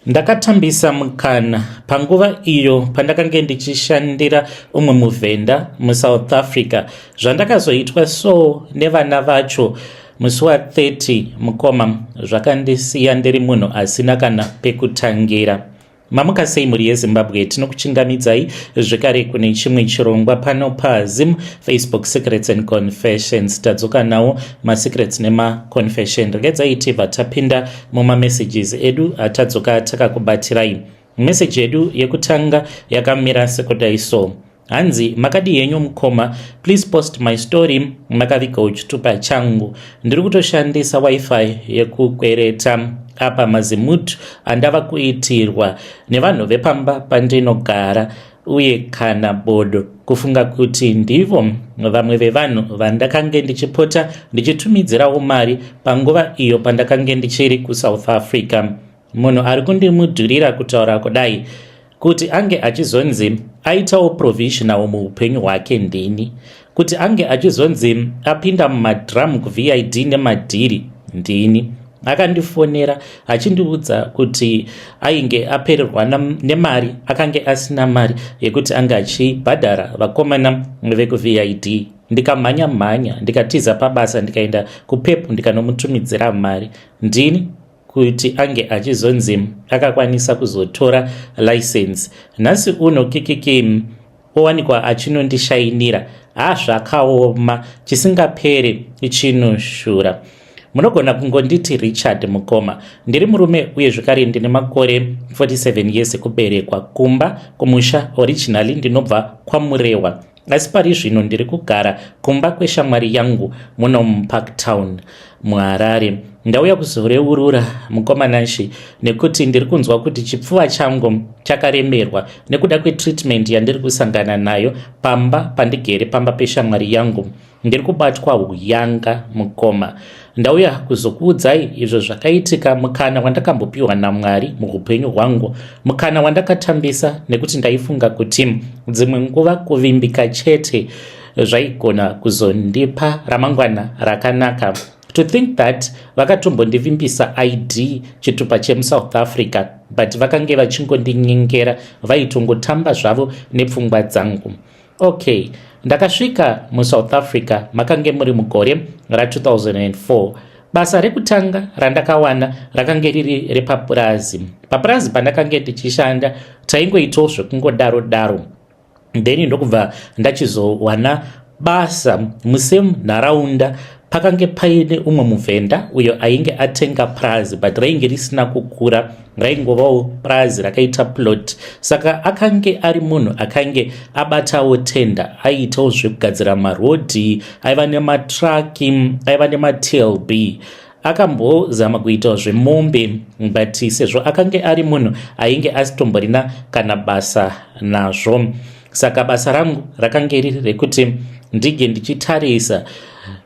Ndakatambisa mukana panguva iyo pandakange ndichishandira umwe muvhenda muSouth Africa. Zvandakazoitwa so nevana vacho musi wa30 mukoma zvakandisiya ndiri munhu asina kana pekutangira. Mamuka sei muri yeZimbabwe? Tinokuchingamidzai zvekare kune chimwe chirongwa pano paZim Facebook Secrets and Confessions. Tadzoka nawo masecrets nemaconfession. Regedzai tibva tapinda mumamessages edu atadzoka takakubatirai. Message yedu yekutanga yakamira sekudai so: hanzi makadi yenyu mukoma, please post my story makavigawo chitupa changu. Ndiri kutoshandisa wifi yekukwereta apa mazimutu andava kuitirwa nevanhu vepamba pandinogara uye kana bodo kufunga kuti ndivo vamwe vevanhu vandakange ndichipota ndichitumidzirawo mari panguva iyo pandakange ndichiri kuSouth Africa. Munhu ari kundimudhurira kutaura kudai kuti ange achizonzi aitawo provisional muupenyu hwake ndini, kuti ange achizonzi apinda mumadhiramu kuVID nemadhiri ndini. Akandifonera achindiudza kuti ainge apererwa nemari, akange asina mari yekuti anga achibhadhara vakomana vekuVID. Ndikamhanya ndikatiza pabasa ndikaenda kuPep ndikanomutumidzira mari ndini kuti ange achizonzi akakwanisa kuzotora license. Nhasi uno kikiki owanikwa achinondishainira. Zvakaoma, chisingapere chinoshura. Munogona kungonditi Richard mukoma. Ndiri murume uye zvekare ndine makore 47 years ekuberekwa. Kumba kumusha originally ndinobva kwaMurewa, asi pari zvino ndiri kugara kumba kweshamwari yangu muno muParktown muHarare. Ndauya kuzoreurura mukoma nashi nekuti ndiri kunzwa kuti chipfuva changu chakaremerwa nekuda kwetreatment yandiri kusangana nayo pamba pandigere, pamba peshamwari yangu. Ndiri kubatwa huyanga mukoma. Ndauya kuzokuudzai izvo zvakaitika, mukana wandakambopiwa naMwari muupenyu hwangu, mukana wandakatambisa nekuti ndaifunga kuti dzimwe nguva kuvimbika chete zvaigona kuzondipa ramangwana rakanaka. To think that vakatombondivimbisa ID chitupa chemuSouth Africa, but vakange vachingondinyenyengera, vaitongotamba zvavo nepfungwa dzangu. Okay, ndakasvika muSouth Africa makange muri mugore ra2004. Basa rekutanga randakawana rakange riri repapurazi. Papurazi pandakange ndichishanda taingoitawo zvekungodaro. Then ndokubva ndachizowana basa musemu nharaunda pakange paine umwe muvhenda uyo ainge atenga prazi, but rainge risina kukura, raingovawo prazi rakaita plot. Saka akange ari munhu akange abatawo tenda, aiitawo zvekugadzira marodhi, aiva nematraki, aiva nemaTLB. Akambozama kuitawo zvemombe, but sezvo akange ari munhu ainge asitomborina kana basa nazvo. Saka basa rangu rakange riri rekuti ndige ndichitarisa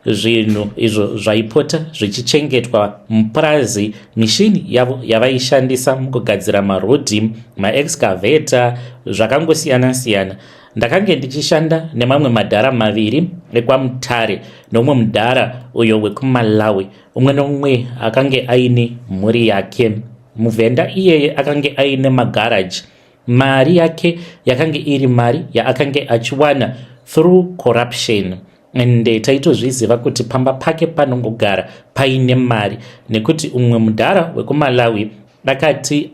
zvinhu izvo zvaipota zvichichengetwa mupurazi, mishini yavo yavaishandisa mukugadzira marodhi, maexcavator, zvakangosiyana-siyana. Ndakange ndichishanda nemamwe madhara maviri ekwaMutare nomumwe mudhara uyo wekuMalawi. Umwe nomumwe akange aine mhuri yake. Muvhenda iyeye akange aine magaraji. Mari yake yakange iri mari yaakange achiwana through corruption. Ende taitozviziva kuti pamba pake panongogara paine mari, nekuti umwe mudhara wekuMalawi akati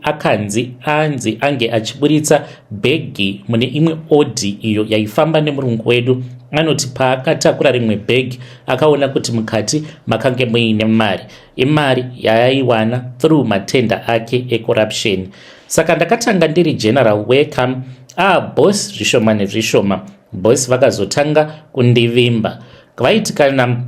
anzi ange achiburitsa bhegi mune imwe Audi iyo yaifamba nemurungu wedu. Anoti paakatakura rimwe bhegi akaona kuti mukati makange muine mari, imari yaaiwana through matenda ake ecorruption. Saka ndakatanga ndiri general worker. Boss zvishoma nezvishoma, boss vakazotanga kundivimba. Vaiti kana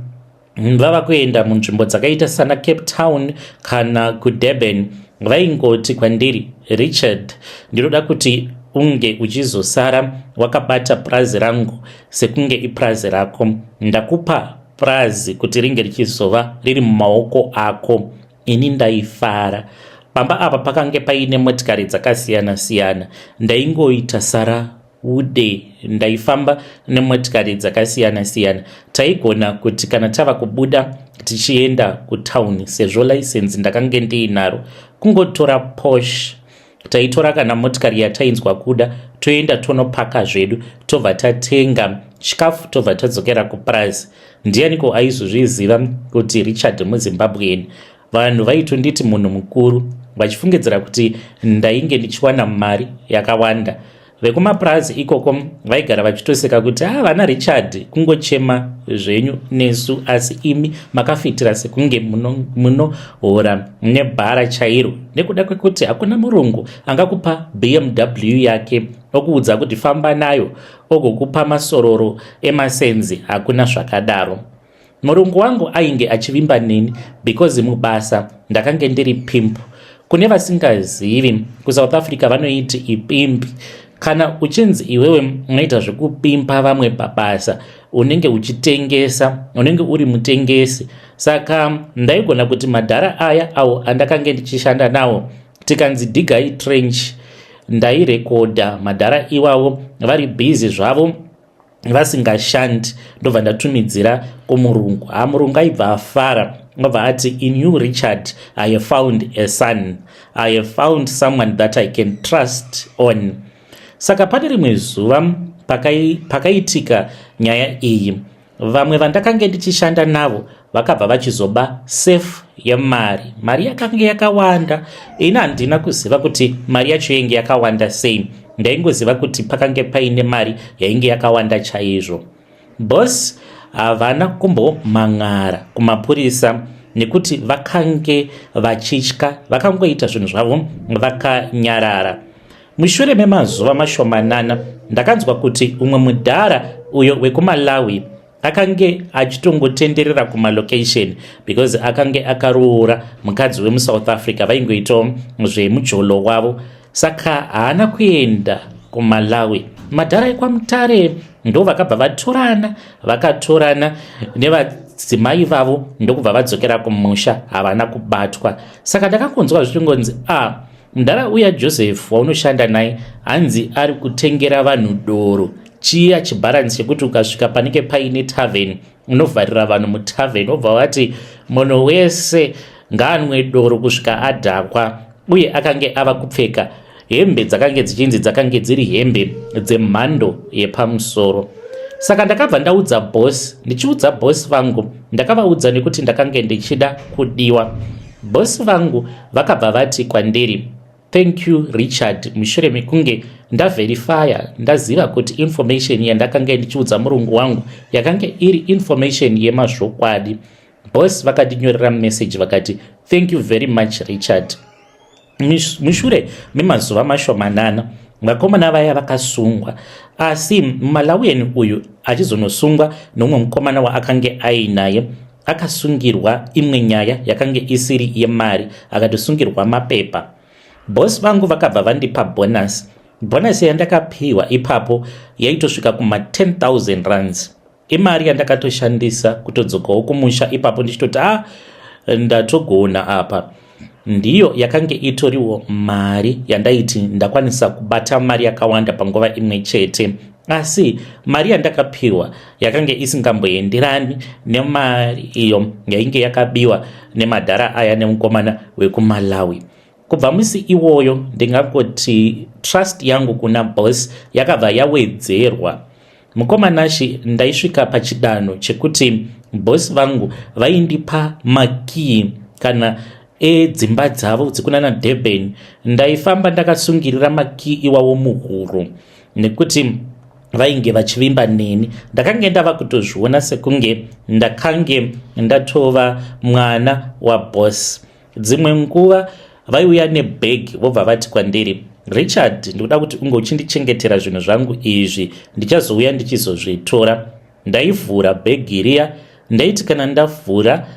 vava kuenda munzvimbo dzakaita sana Cape Town kana kuDurban, vaingoti kwandiri, Richard, ndinoda kuti unge uchizosara wakabata prazi rangu sekunge iprazi rako. Ndakupa prazi kuti ringe richizova riri mumaoko ako. Ini ndaifara. Pamba apa pakange paine motikari dzakasiyana-siyana. Ndaingoita sara ude, ndaifamba nemotikari dzakasiyana-siyana. Taigona kuti kana tava kubuda tichienda kutown, sezvo license ndakange ndiinaro, kungotora Porsche taitora kana motikari yatainzwa kuda toenda tonopaka zvedu tobva tatenga chikafu tobva tadzokera kuprazi. Ndianiko aizozviziva kuti Richard muZimbabwean? Vanhu vaitonditi munhu mukuru vachifungidzira kuti ndainge ndichiwana mari yakawanda. Vekumapurazi ikoko vaigara vachitoseka kuti vana Richard kungochema zvenyu nesu, asi imi makafitira sekunge munohora nebhara chairo, nekuda kwekuti hakuna murungu angakupa BMW yake okuudza kuti famba nayo, ogokupa masororo emasenzi. Hakuna zvakadaro. Murungu wangu ainge achivimba neni because mubasa ndakange ndiri pimp. Kune vasingazivi, kuSouth Africa vanoiti ipimpi. Kana uchinzi iwewe unoita zvekupimpa vamwe pabasa, unenge uchitengesa, unenge uri mutengesi. Saka ndaigona kuti madhara aya awo andakange ndichishanda nawo, tikanzi digai trench, ndairekodha madhara iwawo vari busy zvavo vasingashandi, ndobva ndatumidzira kumurungu. Murungu aibva afara, ndobva ati, in you Richard I have found a son, I have found someone that I can trust on. Saka pane rimwe zuva pakaitika nyaya iyi, vamwe vandakange ndichishanda navo vakabva vachizoba safe yemari. Mari yakange yakawanda. Ina handina kuziva kuti mari yacho yenge yakawanda sei. Ndaingoziva kuti pakange paine mari yainge yakawanda chaizvo. Boss havana kumbomhan'ara kumapurisa nekuti vakange vachitya, vakangoita zvinhu zvavo vakanyarara. Mushure memazuva mashomanana ndakanzwa kuti umwe mudhara uyo wekuMalawi akange achitongotenderera kumalocation because akange akaroora mukadzi wemuSouth Africa, vaingoitawo zvemujolo wavo. Saka haana kuenda kuMalawi. Madhara ekwaMutare ndo vakabva vakatorana nevadzimai vavo ndokubva vadzokera kumusha, havana kubatwa. Saka ndakangonzwa zvichingonzi mudhara uya Joseph waunoshanda naye hanzi ari kutengera vanhu doro, chiya chibharansi chekuti ukasvika panenge paine tavern unovharira vanhu mutavern, obva wati munhu wese ngaanwe doro kusvika adhakwa. Uye akange ava kupfeka hembe dzakange dziri hembe dzemhando yepamusoro. Saka ndakabva ndaudza boss, ndichiudza boss vangu ndakavaudza nekuti ndakange ndichida kudiwa. Boss vangu vakabva vati kwandiri, thank you Richard, mushure mekunge ndaverifya ndaziva kuti information yandakange ndichiudza murungu wangu yakange iri information yemazvokwadi. Boss vakandinyorera message vakati, thank you very much Richard. Mushure memazuva mashomanana vakomana vaya vakasungwa, asi Malawian uyu achizonosungwa nomwe mukomana waakange ainaye akasungirwa imwe nyaya yakange isiri yemari, akatosungirwa mapepa. Boss vangu vakabva vandipa bonus yandakapiwa ipapo yaitosvika kuma 10,000 rands. Imari yandakatoshandisa kutodzokawo kumusha ipapo ndichitoti ndatogona apa. Ndiyo yakange itoriwo mari yandaiti ndakwanisa kubata mari yakawanda panguva imwe chete. Asi mari yandakapiwa yakange isingamboenderani nemari iyo yainge yakabiwa nemadhara aya nemukomana wekuMalawi. Kubva musi iwoyo ndingangoti trust yangu kuna boss yakabva yawedzerwa. Mukomanashi ndaisvika pachidanho chekuti boss vangu vaindipa makii kana edzimba dzavo dzikunana Durban. Ndaifamba ndakasungirira makii iwawo muhuro nekuti vainge vachivimba neni. Ndakange ndava kutozviona sekunge ndakange ndatova mwana waboss. Dzimwe nguva vaiuya nebhegi vobva vati kwandiri, Richard, ndikuda kuti unge uchindichengetera zvinhu zvangu izvi, ndichazouya ndichizozvitora. Ndaivhura bhegi riya, ndaiti kana ndavhura,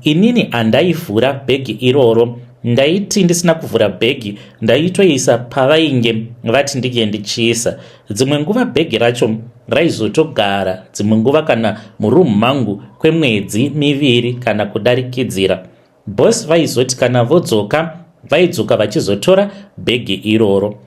inini handaivhura bhegi iroro, ndaiti ndisina kuvhura bhegi ndaitoisa pavainge vati ndike ndichiisa. Dzimwe nguva bhegi racho raizotogara, dzimwe nguva kana murumu mangu kwemwedzi miviri kana kudarikidzira. Boss vaizoti kana vodzoka vaidzoka vachizotora bhegi iroro.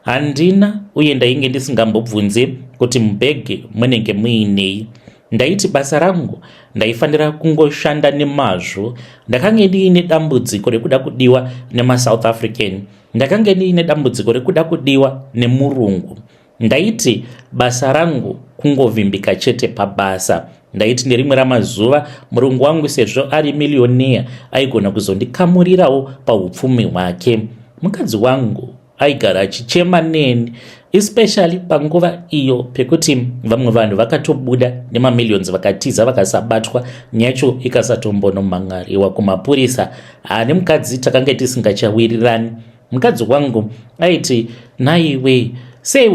Handina uye ndainge ndisingambobvunzi kuti mubhegi munenge muinei. ndaiti basa rangu ndaifanira kungoshanda nemazvo. Ndakange ndiine dambudziko rekuda kudiwa nemaSouth African, ndakange ndiine dambudziko rekuda kudiwa nemurungu. Ndaiti basa rangu kungovimbika chete pabasa. Ndaiti nerimwe ramazuva murungu wangu sezvo ari miliyonea aigona kuzondikamurirawo paupfumi hwake. Mukadzi wangu aigara achichema neni, especially panguva iyo pekuti vamwe vanhu vakatobuda nemamillions vakatiza vakasabatwa, nyacho ikasatombonomangariwa kumapurisa. Nemukadzi takange tisingachawirirani. Mukadzi wangu aiti, naiwe sei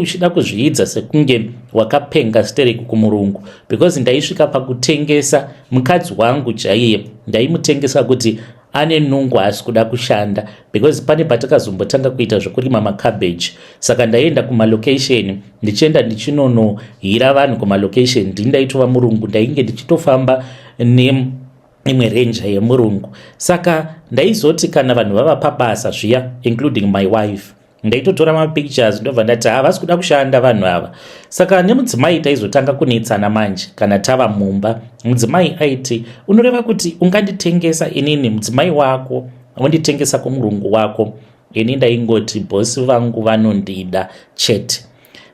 uchida kuzviidza sekunge wakapenga stereki kumurungu, because ndaisvika pakutengesa mukadzi wangu chaiye, ndaimutengesa kuti ane nungu asi kuda kushanda, because pane patakazombotanga kuita zvokurima macabbage. Saka ndaenda kumalocation, ndichienda ndichinonohira vanhu kumalocation. Ndaitova murungu, ndainge ndichitofamba neimwe renja yemurungu. Saka ndaizoti kana vanhu vava pabasa zviya, including my wife, ndaitotora mapictures ndobva ndati havasi kuda kushanda vanhu ava. Saka nemudzimai taizotanga kunetsana manje kana tava mumba. Mudzimai aiti, unoreva kuti unganditengesa inini mudzimai wako, unditengesa kumurungu wako? Ini ndaingoti bhosi vangu vanondida chete.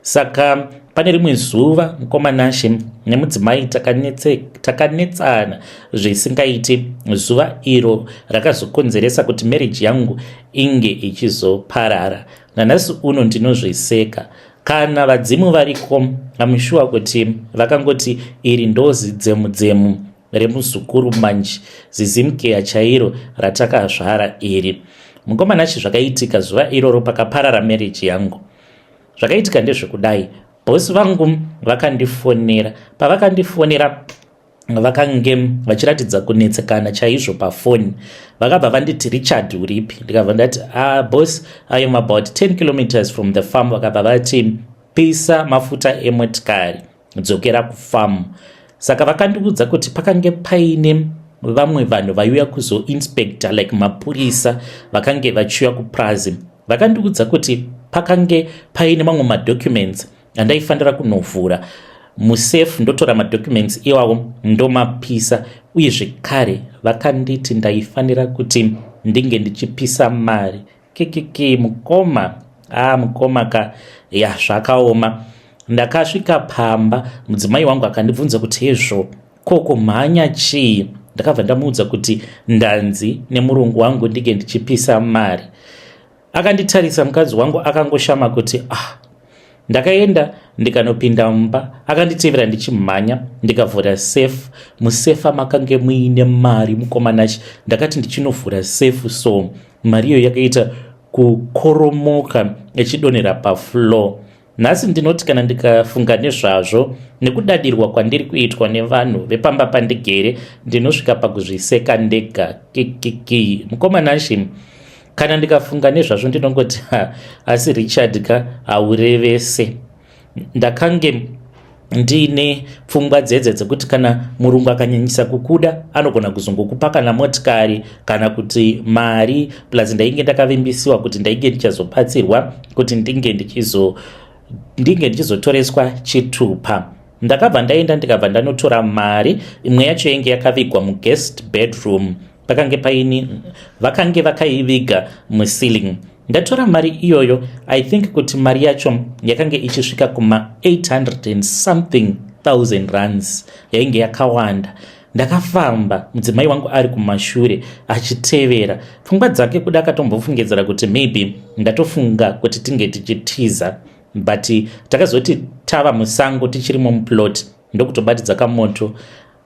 Saka pane rimwe zuva mukomanashe nemudzimai takanetsana zvisingaiti. Zuva iro rakazokonzeresa kuti marriage yangu inge ichizoparara. Nanhasi uno ndinozviseka. Kana vadzimu variko, amushuwa kuti vakangoti iri ndozi dzemu remuzukuru manje, zizimkeya chairo ratakazvara iri. Mukomanashi zvakaitika zuva iroro pakaparara marriage yangu. Zvakaitika ndezvekudai, bosi vangu vakandifonera. Pavakandifonera vakange vachiratidza kunetsekana chaizvo pafoni. Vakabva vanditi, Richard uripi? Ndikabva ndati boss, I am about 10 kilometers from the farm. Vakabva vati, pisa mafuta emotikari, dzokera kufarm. Saka vakandiudza kuti pakange paine vamwe vanhu vaiuya kuzoinspector, like mapurisa vakange vachiuya kuPrazi. Vakandiudza kuti pakange paine mamwe madocuments andaifanira kunovhura musafe. Ndotora madocuments iwawo ndomapisa, uye zvekare vakanditi ndaifanira kuti ndinge ndichipisa mari. Mukoma zvakaoma. Ndakasvika pamba, mudzimai wangu akandibvunza kuti hezvo koko mhanya chii? Ndakabva ndamuudza kuti ndanzi nemurungu wangu ndinge ndichipisa mari. Akanditarisa mukadzi wangu akangoshama kuti ndakaenda ndikanopinda mumba. Akanditevera ndichimhanya, ndikavhura safe. Musefa makange muine mari mukomanachi. Ndakati ndichinovhura safe, so mari iyo yakaita kukoromoka ichidonhera pafloor. Nhasi ndinoti kana ndikafunga nezvazvo, nekudadirwa kwandiri kuitwa nevanhu vepamba pandigere, ndinosvika pakuzviseka ndega. Mukomanashi, kana ndikafunga nezvazvo ndinongoti asi Richard haurevese. Ndakange ndine pfungwa dzedze dzekuti kana murungu akanyanyisa kukuda anogona kuzongokupa kana motikari kana kuti mari, plus ndainge ndakavimbisiwa kuti ndainge ndichazobatsirwa kuti ndinge ndichizotoreswa chitupa. Ndakabva ndaenda ndikabva ndanotora mari. Imwe yacho yainge yakavigwa muguest bedroom, vakange vakaiviga muceiling. Ndatora mari iyoyo. I think kuti mari yacho yakange ichisvika kuma 800 and something thousand rands, yainge yakawanda. Ndakafamba, mudzimai wangu ari kumashure achitevera. Pfungwa dzake kuda akatombofungidzira kuti maybe ndatofunga kuti tinge tichitiza, but takazoti tava musango tichirimo muplot ndokutobatidza kamoto.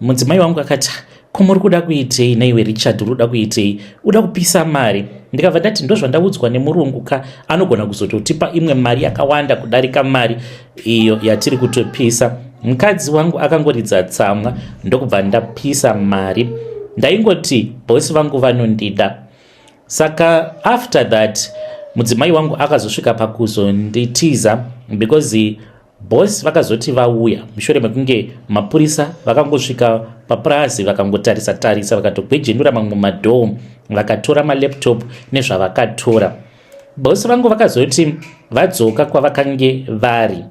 Mudzimai wangu akati, ko muri kuda kuitei naiwe Richard? Uri kuda kuitei? Uda kupisa mari? Ndikabva ndati ndozvandaudzwa nemurungu anogona kuzototipa imwe mari yakawanda kudarika mari iyo yatiri kutopisa. Mukadzi wangu akangoridza tsamwa, ndokubva ndapisa mari. Ndaingoti bosi vangu vanondida. Saka after that mudzimai wangu akazosvika pakuzonditiza, because bosi vakazoti vauya mushure mekunge mapurisa vakangosvika paPrazi vakangotarisa vakatogwejenura mamwe madhoo, vakatora malaptop nezvavakatora. Bosi vangu vakazoti vadzoka kwavakange vari,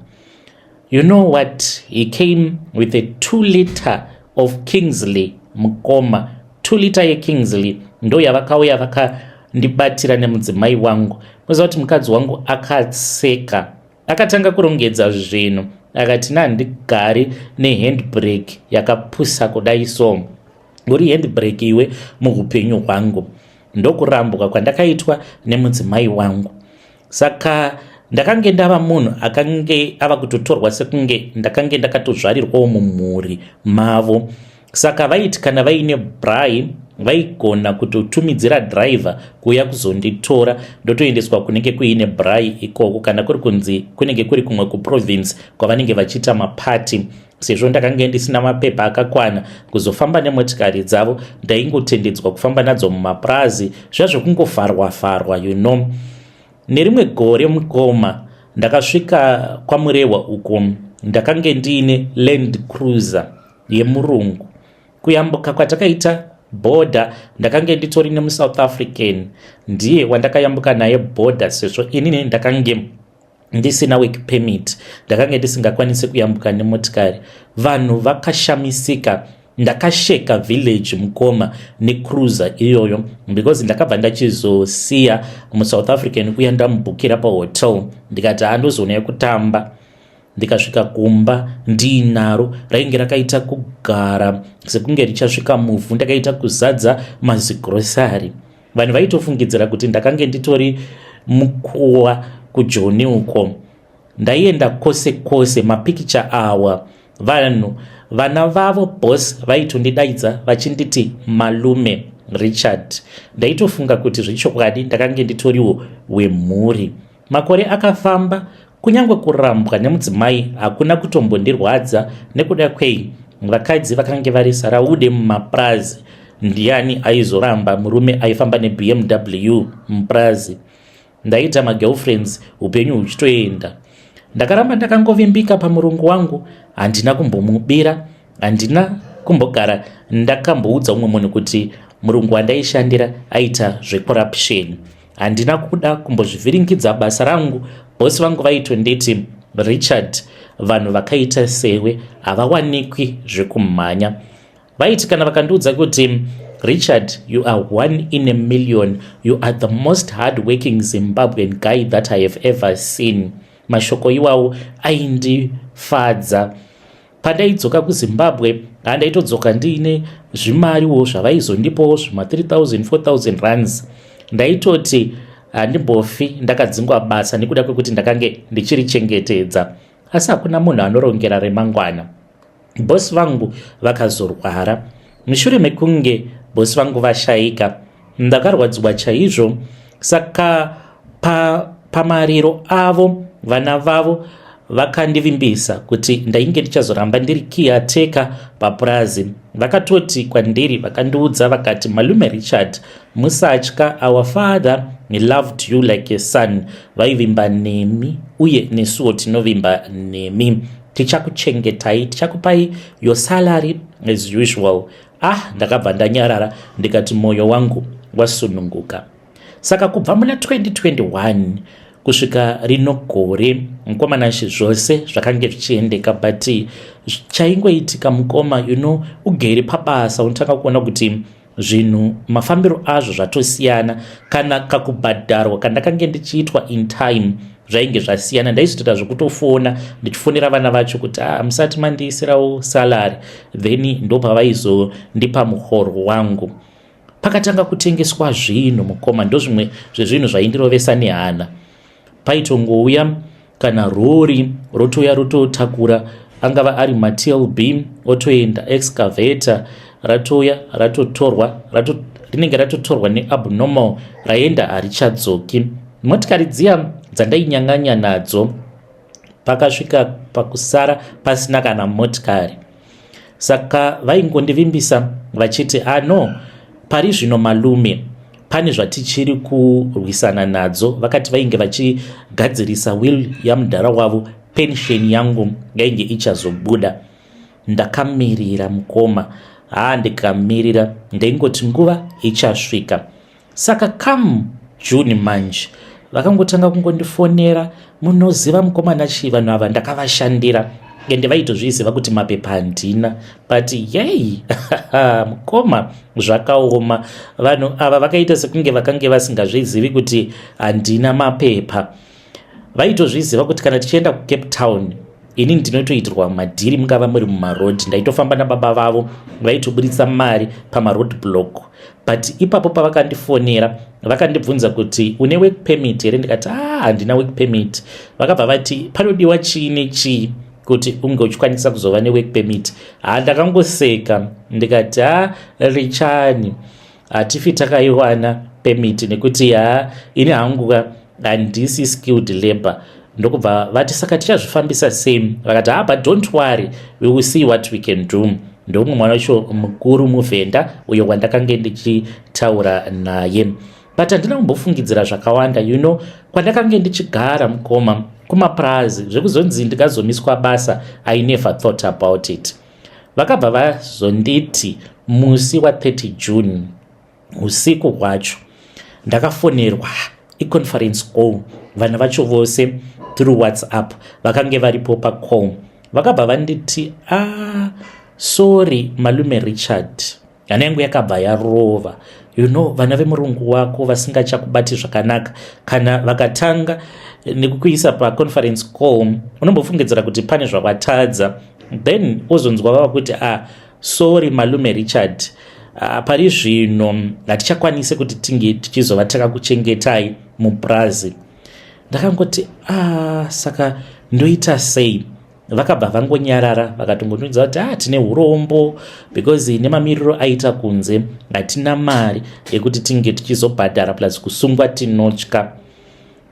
You know what? He came with a 2 liter of Kingsley Mukoma. 2 liter yeKingsley ndo yavakauya vakandibatira nemudzimai wangu. Muziva kuti mukadzi wangu akatseka, akatanga kurongedza zvinhu, akati nandigari nehandbrake yakapusa kudai so. Uri handbrake iwe muupenyu hwangu. Ndokurambuka kwandakaitwa nemudzimai wangu. Saka ndakange ndava munhu akange ava kutotorwa sekunge ndakange ndakatozvarirwawo mumhuri mavo. Saka vaiti kana vaine brai vaigona kutotumidzira driver kuuya kuzonditora ndotoendeswa kunenge kuine brai ikoko, kana kuri kunzi kunenge kuri kumwe kuprovince kwavanenge vachiita mapati. Sezvo ndakange ndisina mapepa akakwana kuzofamba nemotikari dzavo, ndaingotendedzwa kufamba nadzo mumaprazi zvazvokungofarwa you know. Nerimwe gore Mukoma ndakasvika kwaMurehwa uko, ndakange ndiine Land Cruiser yemurungu. Kuyambuka kwatakaita border ndakange nditori nemuSouth African, ndiye wandakayambuka naye border sezvo inini ndakange ndisina work permit, ndakange ndisingakwanisi kuyambuka nemotikari. Vanhu vakashamisika, ndakasheka village Mukoma necruiser iyoyo because ndakabva ndachizosiya muSouth African uya ndamubhukira pahotel, ndikati handozoona yekutamba. Ndikasvika kumba ndiinaro, rainge rakaita kugara sekunge richasvika muvhu, ndakaita kuzadza mazigrosari. Vanhu vaitofungidzira kuti ndakange nditori mukuwa kuJoni uko. Ndaienda kose kose, mapikicha awa. Vanhu vana vavo boss vaitondidaidza vachinditi malume Richard. Ndaitofunga kuti zvechokwadi ndakange nditoriwo wemhuri. Makore akafamba, kunyangwe kurambwa nemudzimai hakuna kutombondirwadza, nekuda kwei vakadzi vakange vari saraude mumaprazi. Ndiani aizoramba murume aifamba neBMW muprazi? Ndaita magirlfriends upenyu huchitoenda. Ndakaramba ndakangovimbika pamurungu wangu, handina kumbomubira, handina kumbogara ndakamboudza umwe munhu kuti murungu wandaishandira aita zvecorruption. Handina kuda kumbozvivhiringidza basa rangu. Bosi vangu vaitonditi, Richard, vanhu vakaita sewe havawanikwi zvekumhanya. Vaiti kana vakandiudza kuti Richard, you are 1 in a million, you are the most hard-working Zimbabwean guy that I have ever seen. Mashoko iwawo aindifadza. Pandaidzoka kuZimbabwe handaitodzoka ndiine zvimariwo zvavaizondipawo zvima 3000 4000 rands. Ndaitoti handimbofi ndakadzingwa basa nekuda kwekuti ndakange ndichirichengetedza. Asi hakuna munhu anorongera remangwana. Bosi vangu vakazorwara. Mushure mekunge bosi vangu vashayika, ndakarwadziwa chaizvo. Saka pamariro avo vana vavo vakandivimbisa kuti ndainge ndichazoramba ndiri caretaker papurazi. Vakatoti kwandiri vakandiudza vakati, malume Richard, musatya, our father he loved you like a son. Vaivimba nemi uye nesuwo tinovimba nemi. Tichakuchengetai, tichakupai your salary as usual. Ndakabva ndanyarara ndikati moyo wangu wasununguka. Saka kubva muna 2021 kusvika rino gore, Mukoma zvose zvakange zvichiendeka, but chaingoitika Mukoma, ugere pabasa unotanga kuona kuti zvinhu mafambiro azvo zvatosiyana, kana kakubhadharwa kandakange ndichiitwa in time zvainge zvasiyana. Ndaizotoita zvekutofona ndichifonera vana vacho kuti musati mandiisirawo salary, then ndopavaizondipa muhoro wangu. Pakatanga kutengeswa zvinhu Mukoma, ndozvimwe zvezvinhu zvaindirovesa nehana. Paitongouya kana rori rotoya rototakura, angava ari maTLB, otoenda excavator ratoya ratotorwa, rinenge ratotorwa neabnormal, raenda harichadzoki. Motikari dziya dzandainyang'anya nadzo pakasvika pakusara pasina kana motikari. Saka vaingondivimbisa vachiti, no, pari zvino malume pane zvatichiri kurwisana nadzo. Vakati vainge vachigadzirisa will yamudhara wavo, pension yangu yainge ichazobuda. Ndakamirira Mukoma, ndikamirira, ndaingoti nguva ichasvika. Saka come June manje vakangotanga kungondifonera, munoziva Mukoma nachi vanhu ava ndakavashandira, ende vaitozviziva kuti mapepa handina, but yei mukoma zvakaoma. Vanhu ava vakaita sekunge vakange vasingazvizivi kuti handina mapepa. Vaitozviziva kuti kana tichienda kuCape Town ini ndinotoitirwa madhiri, mungava muri mumarodhi, ndaitofamba nababa vavo vaitoburitsa mari pamaroad block. But ipapo pavakandifonera vakandibvunza kuti une work permit here, ndikati handina work permit. Vakabva vati panodiwa chii nechii kuti unge uchikwanisa kuzova nework permit. Ndakangoseka ndikati Richani, hatifi takaiwana permit nekuti ini hangu handisi skilled labor. Ndokubva vati saka tichazvifambisa same. Vakati but don't worry, we will see what we can do. Ndomwe mwana wacho mukuru muvhenda uyo wandakange ndichitaura naye. But handina kumbofungidzira zvakawanda, kwandakange ndichigara mukoma kumapurazi zvekuzonzi ndikazomiswa basa, I never thought about it. Vakabva vazonditi musi wa 30 June usiku hwacho ndakafonerwa iconference call, vana vacho vose through WhatsApp vakange varipo pacall. Vakabva vanditi sorry malume Richard, hana yangu yakabva yarova. Vana vemurungu wako vasingachakubati zvakanaka, kana vakatanga nekukuisa paconference call unombofungidzira kuti pane zvawatadza, then ozonzwa vava kuti sorry malume Richard, pari zvino hatichakwanise kuti tinge tichizova takakuchengetai mupurazi. Ndakangoti saka ndoita sei? Vakabva vangonyarara vakatongonudza kuti tine urombo because nemamiriro aita kunze hatina mari yekuti tinge tichizobhadhara plus kusungwa tinotya.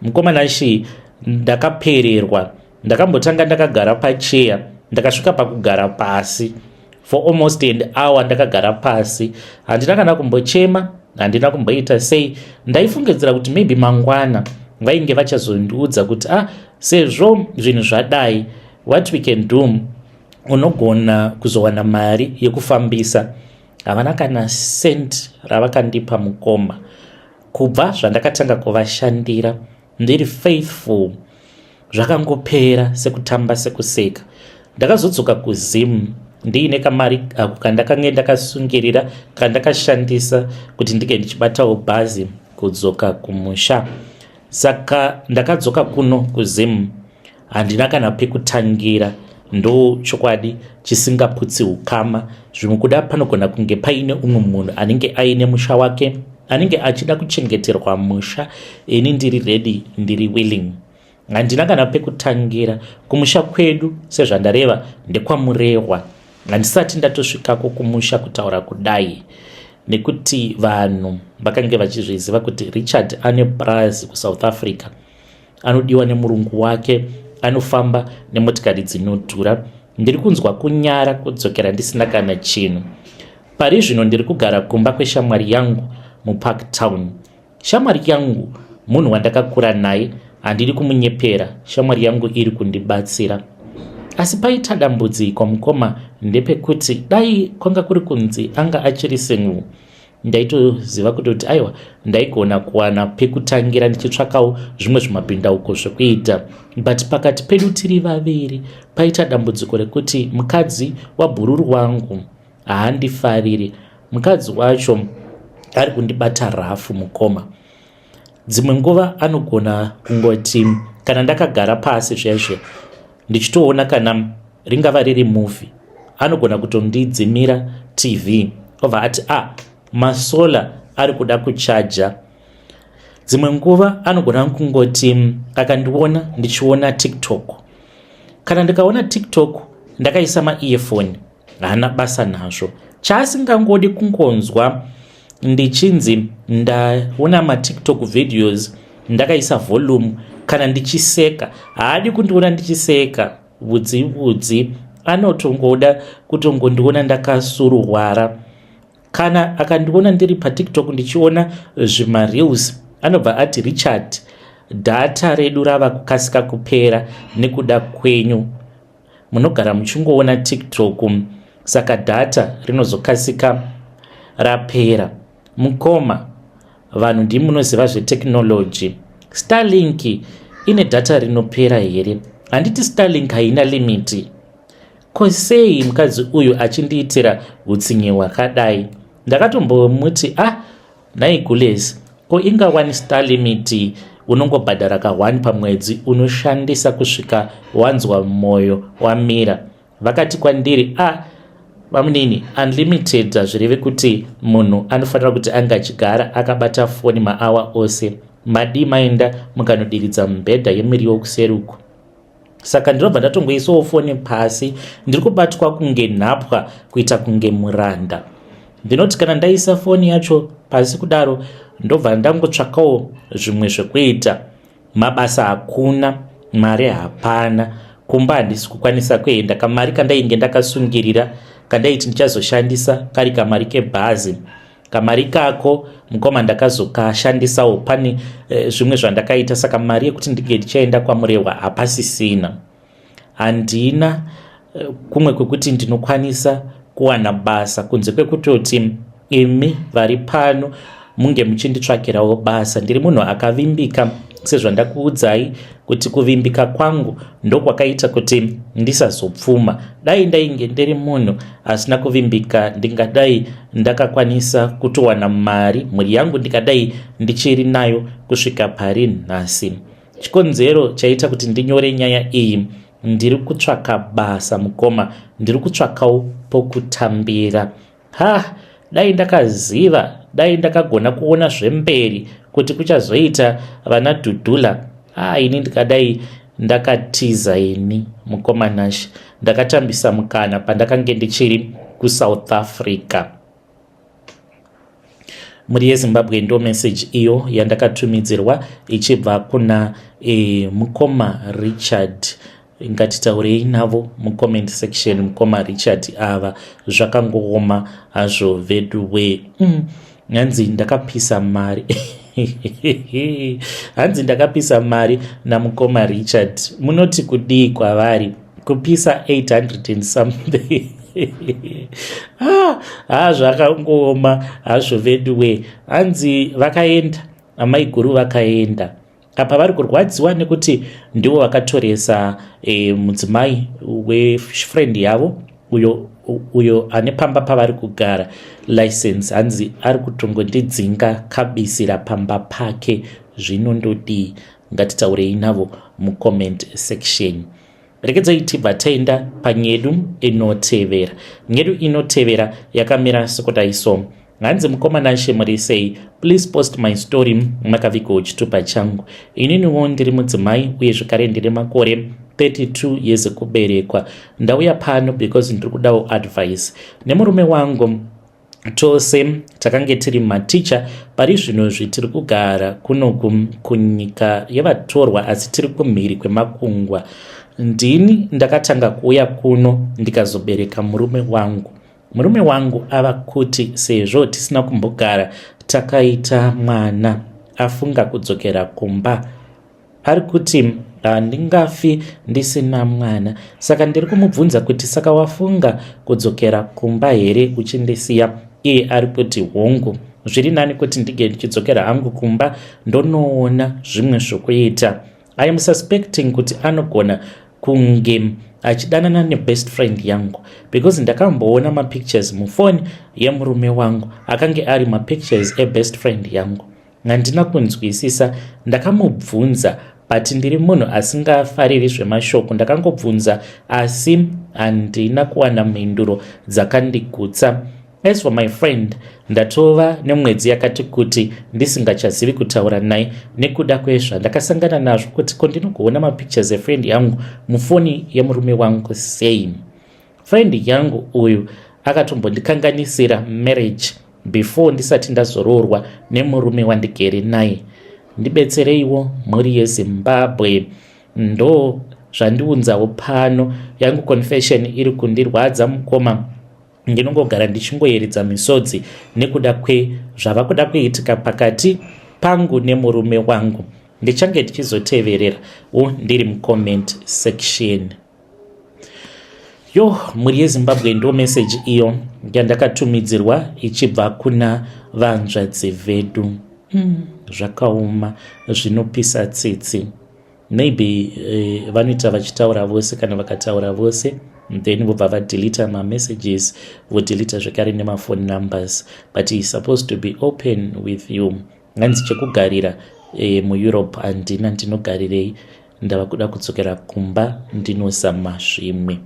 Mukomana shi ndakapererwa, ndakambotanga ndakagara pacheya, ndakasvika pakugara pasi for almost an hour. Ndakagara pasi, handina kana kumbochema, handina kumboita sei. Ndaifungidzira kuti maybe mangwana vainge vachazondiudza kuti sezvo zvinhu zvadai, what we can do, unogona kuzowana mari yekufambisa. Havana kana cent ravakandipa mukoma. Kubva zvandakatanga kuvashandira ndiri faithful, zvakangopera sekutamba sekuseka. Ndakazodzoka kuZim ndiine kamari ako kandakange ndakasungirira kandakashandisa kuti ndike ndichibatawo bhazi kudzoka kumusha. Saka ndakadzoka kuno kuZim, handina kana pekutangira. Ndo chokwadi chisingaputsi ukama. Zvimwe kuda panogona kunge paine umwe munhu anenge aine musha wake, anenge achida kuchengeterwa musha, ini ndiri ready, ndiri willing. Handina kana pekutangira. Kumusha kwedu sezvandareva ndekwamurehwa. Handisati ndatosvikako kumusha kutaura kudai, nekuti vanhu vakange vachizviziva kuti Richard ane purazi kuSouth Africa, anodiwa nemurungu wake, anofamba nemotikari dzinodhura. Ndiri kunzwa kunyara kudzokera ndisina kana chinhu. Pari zvino ndiri kugara kumba kweshamwari yangu muPark Town. Shamwari yangu munhu wandakakura naye, handiri kumunyepera. Shamwari yangu iri kundibatsira. Asi paita dambudziko mukoma ndepekuti dai kwanga kuri kunzi anga achiri single, ndaitoziva kuti aiwa ndaigona kuwana pekutangira ndichitsvakawo zvimwe zvimabhindauko zvekuita. But pakati pedu tiri vaviri paita dambudziko rekuti mukadzi wabhururu wangu haandifariri. Mukadzi wacho ari kundibata rafu mukoma. Dzimwe nguva anogona kungoti kana ndakagara pasi zvezve ndichitoona kana ringava riri movie, anogona kutondidzimira TV obva ati masola ari kuda kuchaja. Dzimwe nguva anogona kungoti akandiona ndichiona TikTok. Kana ndikaona TikTok ndakaisa ma-earphone, hana basa nazvo. Chaasingangodi kungonzwa ndichinzi ndaona ma-TikTok videos ndakaisa volume kana ndichiseka. Haadi kundiona ndichiseka budzi, anotongoda kutongondiona ndakasuruvara. Kana akandiona ndiri paTikTok ndichiona zvimareels, anobva ati Richard, data redu rava kukasika kupera nekuda kwenyu. Munogara muchingoona TikTok, saka data rinozokasika rapera. Mukoma, vanhu ndimunoziva zveteknology. Starlink ine data rinopera here? Handiti Starlink haina limiti. ko sei mukadzi uyu achindiitira utsinye hwakadai? Ndakatombomuti nhai Gules, ko inga 1 star limit unongobhadhara ka1 pamwedzi unoshandisa kusvika wanzwa moyo wamira. Vakati kwandiri vamunini unlimited hazvireve kuti munhu anofanira kuti anga achigara akabata foni maawa ose. Madi maenda mukanodiridza mubhedha yemiriwo kuseri uku. Saka ndinobva ndatongoisawo foni pasi, ndiri kubatwa kunge nhapwa kuita kunge muranda. Ndinoti kana ndaisa foni yacho pasi kudaro ndobva ndangotsvakawo zvimwe zvekuita. Mabasa hakuna, mari hapana, kumba handisi kukwanisa kuenda. Kamari kandainge ndakasungirira kandaiti ndichazoshandisa kari kamari kebhazi, kamari kako mukoma ndakazokashandisawo. Pane zvimwe zvandakaita, saka mari yekuti ndige ndichaenda kwamurehwa hapasisina. Handina kumwe kwekuti ndinokwanisa kuwana basa kunze kwekutoti imi vari pano munge muchinditsvakirawo basa. Ndiri munhu akavimbika sezvandakuudzai kuti kuvimbika kwangu ndokwakaita kuti ndisazopfuma. Dai ndainge ndiri munhu asina kuvimbika ndingadai ndakakwanisa kutowana mari, mhuri yangu ndikadai ndichiri nayo kusvika pari nhasi. Chikonzero chaita kuti ndinyore nyaya iyi, ndiri kutsvaka basa mukoma, ndiri kutsvakawo pokutambira. Dai ndakaziva, dai ndakagona kuona zvemberi kuti kuchazoita vana Dhudhula, ini ndikadai ndakatiza ini mukoma Nashe, ndakatambisa mukana pandakange ndichiri kuSouth Africa. Muri yeZimbabwe ndo message iyo yandakatumidzirwa ichibva kuna mukoma Richard. Ngatitaurei navo mucomment section. Mukoma Richard, ava zvakangooma hazvo veduwe. Hanzi ndakapisa mari hanzi ndakapisa mari namukoma Richard. Munoti kudii kwavari? Kupisa 800 and something. Zvakangooma hazvo veduwe. Hanzi vakaenda, amai guru vakaenda. Apa vari kurwadziwa nekuti ndivo vakatoresa mudzimai wefriend yavo uyo ane pamba pavari kugara license. Hanzi ari kutongondidzinga kabisira pamba pake. Zvino ndodii? Ngatitaurei navo mucomment section. Rekedzai tibva taenda panyedu inotevera. Nyedu inotevera yakamira sekudai so. Hanzi mukoma Nashe muri sei, please post my story makavigawo chitupa changu. Ininiwo ndiri mudzimai uye zvakare ndiri makore 32 years ekuberekwa. Ndauya pano because ndiri kudawo advice. Nemurume wangu tose takange tiri maticha pari zvino zvitiri kugara kunoku kunyika yevatorwa asi tiri kumhiri kwemakungwa. Ndini ndakatanga kuuya kuno ndikazobereka murume wangu. Murume wangu ava kuti sezvo tisina kumbogara takaita mwana, afunga kudzokera kumba. Ari kuti handingafi ndisina mwana. Saka ndiri kumubvunza kuti saka wafunga kudzokera kumba here uchindisiya? Iye ari kuti hongu, zviri nani kuti ndige ndichidzokera hangu kumba ndonoona zvimwe zvokuita. I am suspecting kuti anogona kunge achidanana nebest friend yangu, because ndakamboona mapictures mufoni yemurume wangu akange ari mapictures ebest friend yangu. Handina kunzwisisa. Ndakamubvunza but ndiri munhu asingafariri zvemashoko. Ndakangobvunza asi handina kuwana mhinduro dzakandigutsa. As for my friend, ndatova nemwedzi yakati kuti ndisingachazivi kutaura naye nekuda kwezvandakasangana nazvo, kuti kondinogoona mapictures efriend yangu mufoni yemurume wangu sei. Friend yangu uyu akatombondikanganisira marriage before ndisati ndazoroorwa nemurume wandigere naye. Ndibetsereiwo muri yeZimbabwe. Ndo zvandiunzawo pano. Yangu confession iri kundirwadza mukoma. Ndinongogara ndichingoyeredza misodzi nekuda zvava kuda kuitika pakati pangu nemurume wangu. Ndichange ndichizoteverera ndiri mucomment section. Muri yeZimbabwe ndo message iyo yandakatumidzirwa ichibva kuna vanzvadzi vedu. Zvakaoma, zvinopisa tsitsi. Maybe vanoita vachitaura vose, kana vakataura vose then vobva vadelita mamessages, vodelita zvekare nemaphone numbers, but is supposed to be open with you. Hanzi chekugarira mueurope handina, ndinogarirei, ndava kuda kudzokera kumba ndinozama zvimwe.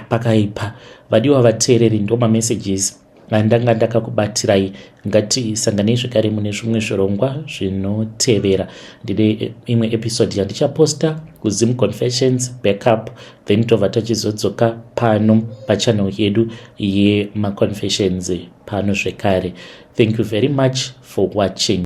Pakaipa vadiwa vateereri, ndo mamessages andanga ndakakubatirai. Ngatisanganei zvekare mune zvimwe zvirongwa zvinotevera. Ndine imwe episode yandichaposta kuZim Confessions Backup, then tobva tachizodzoka pano pachannel yedu yemaconfessions pano zvekare. Thank you very much for watching.